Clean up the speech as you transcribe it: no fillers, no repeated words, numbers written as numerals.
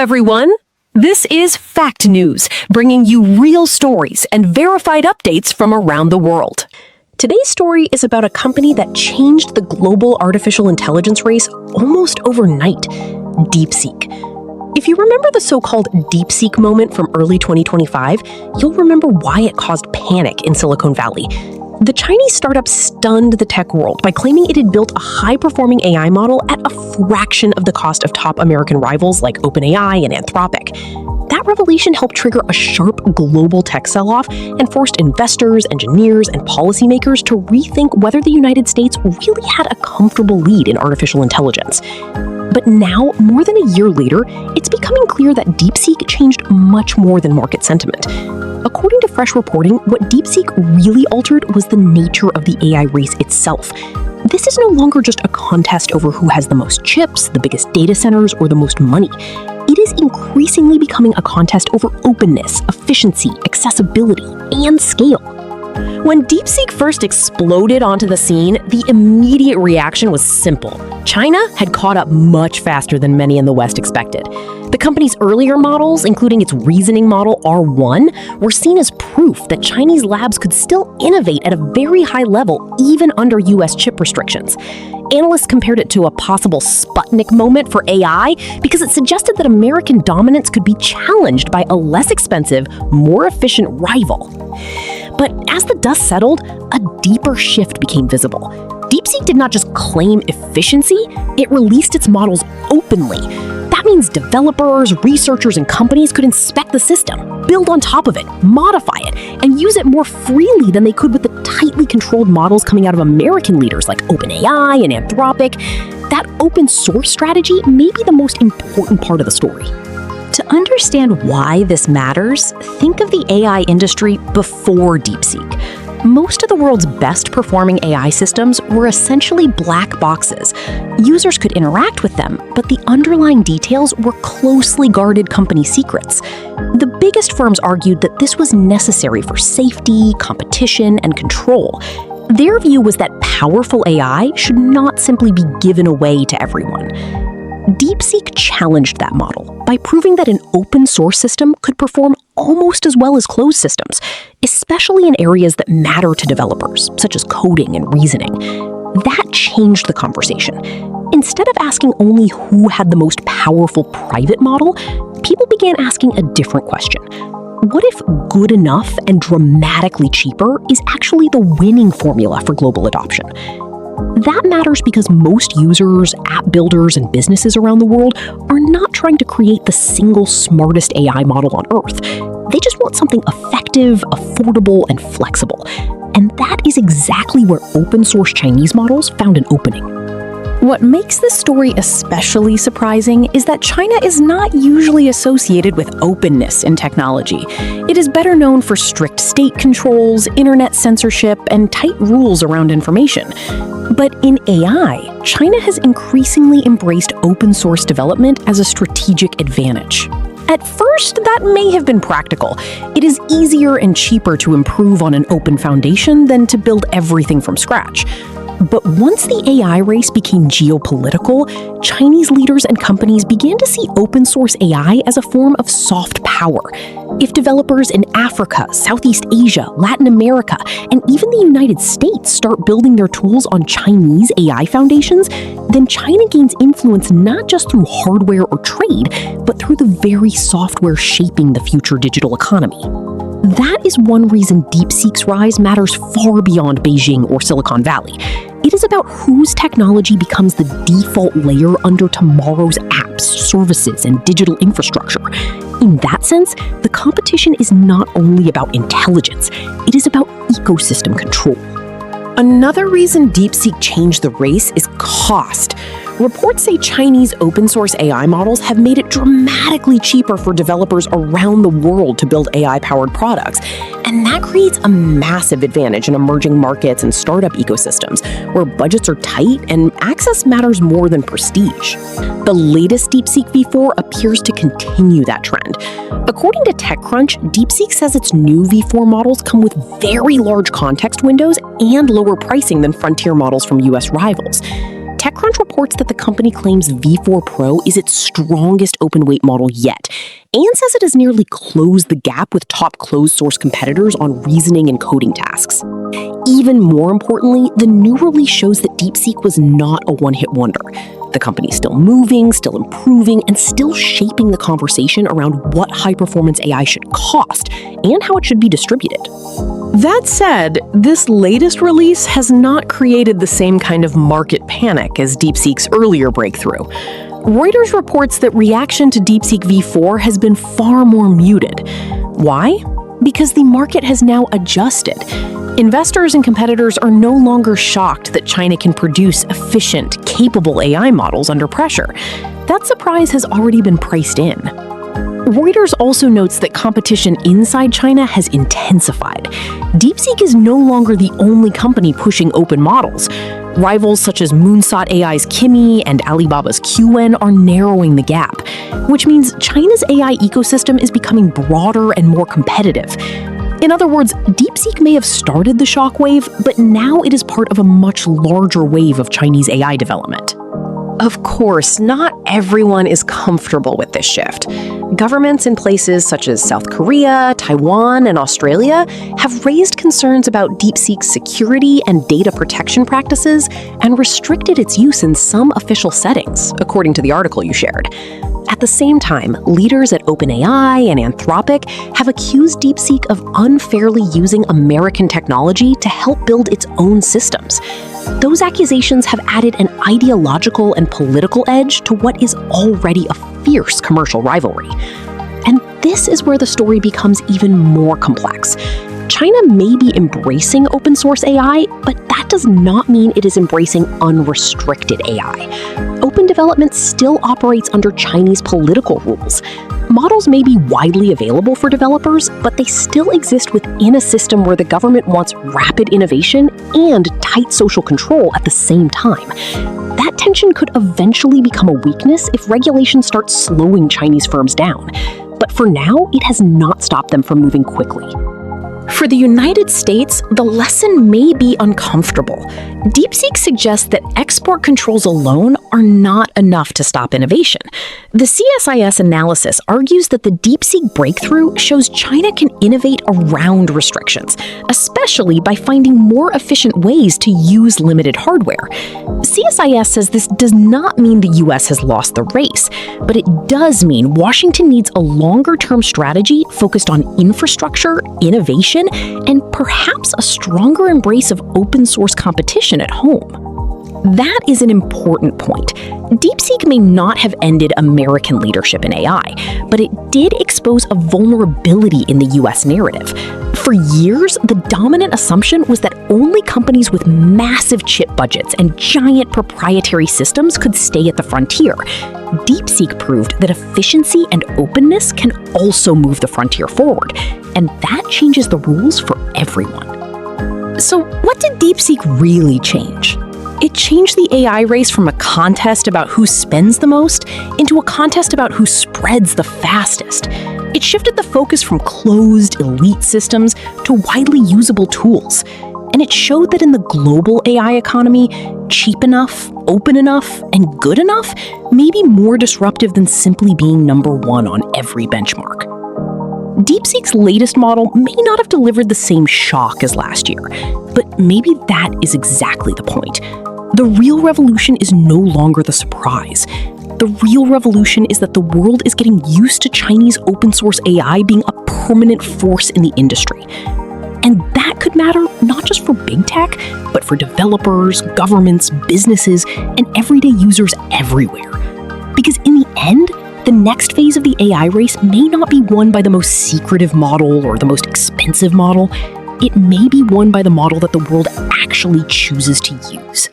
everyone. This is Fact News, bringing you real stories and verified updates from around the world. Today's story is about a company that changed the global artificial intelligence race almost overnight, DeepSeek. If you remember the so-called DeepSeek moment from early 2025, you'll remember why it caused panic in Silicon Valley. The Chinese startup stunned the tech world by claiming it had built a high-performing AI model at a fraction of the cost of top American rivals like OpenAI and Anthropic. That revelation helped trigger a sharp global tech sell-off and forced investors, engineers, and policymakers to rethink whether the United States really had a comfortable lead in artificial intelligence. But now, more than a year later, it's becoming clear that DeepSeek changed much more than market sentiment. According to fresh reporting, what DeepSeek really altered was the nature of the AI race itself. This is no longer just a contest over who has the most chips, the biggest data centers, or the most money. It is increasingly becoming a contest over openness, efficiency, accessibility, and scale. When DeepSeek first exploded onto the scene, the immediate reaction was simple. China had caught up much faster than many in the West expected. The company's earlier models, including its reasoning model R1, were seen as proof that Chinese labs could still innovate at a very high level, even under US chip restrictions. Analysts compared it to a possible Sputnik moment for AI because it suggested that American dominance could be challenged by a less expensive, more efficient rival. But as the dust settled, a deeper shift became visible. DeepSeek did not just claim efficiency, it released its models openly. That means developers, researchers, and companies could inspect the system, build on top of it, modify it, and use it more freely than they could with the tightly controlled models coming out of American leaders like OpenAI and Anthropic. That open source strategy may be the most important part of the story. To understand why this matters, think of the AI industry before DeepSeek. Most of the world's best performing AI systems were essentially black boxes. Users could interact with them, but the underlying details were closely guarded company secrets. The biggest firms argued that this was necessary for safety, competition, and control. Their view was that powerful AI should not simply be given away to everyone. DeepSeek challenged that model by proving that an open source system could perform almost as well as closed systems, especially in areas that matter to developers, such as coding and reasoning. That changed the conversation. Instead of asking only who had the most powerful private model, people began asking a different question. What if good enough and dramatically cheaper is actually the winning formula for global adoption? That matters because most users, app builders, and businesses around the world are not trying to create the single smartest AI model on Earth. They just want something effective, affordable, and flexible. And that is exactly where open source Chinese models found an opening. What makes this story especially surprising is that China is not usually associated with openness in technology. It is better known for strict state controls, internet censorship, and tight rules around information. But in AI, China has increasingly embraced open source development as a strategic advantage. At first, that may have been practical. It is easier and cheaper to improve on an open foundation than to build everything from scratch. But once the AI race became geopolitical, Chinese leaders and companies began to see open source AI as a form of soft power. If developers in Africa, Southeast Asia, Latin America, and even the United States start building their tools on Chinese AI foundations, then China gains influence not just through hardware or trade, but through the very software shaping the future digital economy. That is one reason DeepSeek's rise matters far beyond Beijing or Silicon Valley. It is about whose technology becomes the default layer under tomorrow's apps, services, and digital infrastructure. In that sense, the competition is not only about intelligence, it is about ecosystem control. Another reason DeepSeek changed the race is cost. Reports say Chinese open-source AI models have made it dramatically cheaper for developers around the world to build AI-powered products, and that creates a massive advantage in emerging markets and startup ecosystems, where budgets are tight and access matters more than prestige. The latest DeepSeek V4 appears to continue that trend. According to TechCrunch, DeepSeek says its new V4 models come with very large context windows and lower pricing than frontier models from US rivals. TechCrunch reports that the company claims V4 Pro is its strongest open-weight model yet, and says it has nearly closed the gap with top closed-source competitors on reasoning and coding tasks. Even more importantly, the new release shows that DeepSeek was not a one-hit wonder. The company's still moving, still improving, and still shaping the conversation around what high-performance AI should cost and how it should be distributed. That said, this latest release has not created the same kind of market panic as DeepSeek's earlier breakthrough. Reuters reports that reaction to DeepSeek V4 has been far more muted. Why? Because the market has now adjusted. Investors and competitors are no longer shocked that China can produce efficient, capable AI models under pressure. That surprise has already been priced in. Reuters also notes that competition inside China has intensified. DeepSeek is no longer the only company pushing open models. Rivals such as Moonshot AI's Kimi and Alibaba's Qwen are narrowing the gap, which means China's AI ecosystem is becoming broader and more competitive. In other words, DeepSeek may have started the shockwave, but now it is part of a much larger wave of Chinese AI development. Of course, not everyone is comfortable with this shift. Governments in places such as South Korea, Taiwan, and Australia have raised concerns about DeepSeek's security and data protection practices and restricted its use in some official settings, according to the article you shared. At the same time, leaders at OpenAI and Anthropic have accused DeepSeek of unfairly using American technology to help build its own systems. Those accusations have added an ideological and political edge to what is already a fierce commercial rivalry. And this is where the story becomes even more complex. China may be embracing open source AI, but that does not mean it is embracing unrestricted AI. Open development still operates under Chinese political rules. Models may be widely available for developers, but they still exist within a system where the government wants rapid innovation and tight social control at the same time. That tension could eventually become a weakness if regulation starts slowing Chinese firms down. But for now, it has not stopped them from moving quickly. For the United States, the lesson may be uncomfortable. DeepSeek suggests that export controls alone are not enough to stop innovation. The CSIS analysis argues that the DeepSeek breakthrough shows China can innovate around restrictions, especially by finding more efficient ways to use limited hardware. CSIS says this does not mean the US has lost the race, but it does mean Washington needs a longer-term strategy focused on infrastructure, innovation, and perhaps a stronger embrace of open-source competition at home. That is an important point. DeepSeek may not have ended American leadership in AI, but it did expose a vulnerability in the US narrative. For years, the dominant assumption was that only companies with massive chip budgets and giant proprietary systems could stay at the frontier. DeepSeek proved that efficiency and openness can also move the frontier forward, and that changes the rules for everyone. So what did DeepSeek really change? It changed the AI race from a contest about who spends the most into a contest about who spreads the fastest. It shifted the focus from closed, elite systems to widely usable tools. And it showed that in the global AI economy, cheap enough, open enough, and good enough may be more disruptive than simply being number one on every benchmark. DeepSeek's latest model may not have delivered the same shock as last year, but maybe that is exactly the point. The real revolution is no longer the surprise. The real revolution is that the world is getting used to Chinese open source AI being a permanent force in the industry. And that could matter not just for big tech, but for developers, governments, businesses, and everyday users everywhere. Because in the end, the next phase of the AI race may not be won by the most secretive model or the most expensive model. It may be won by the model that the world actually chooses to use.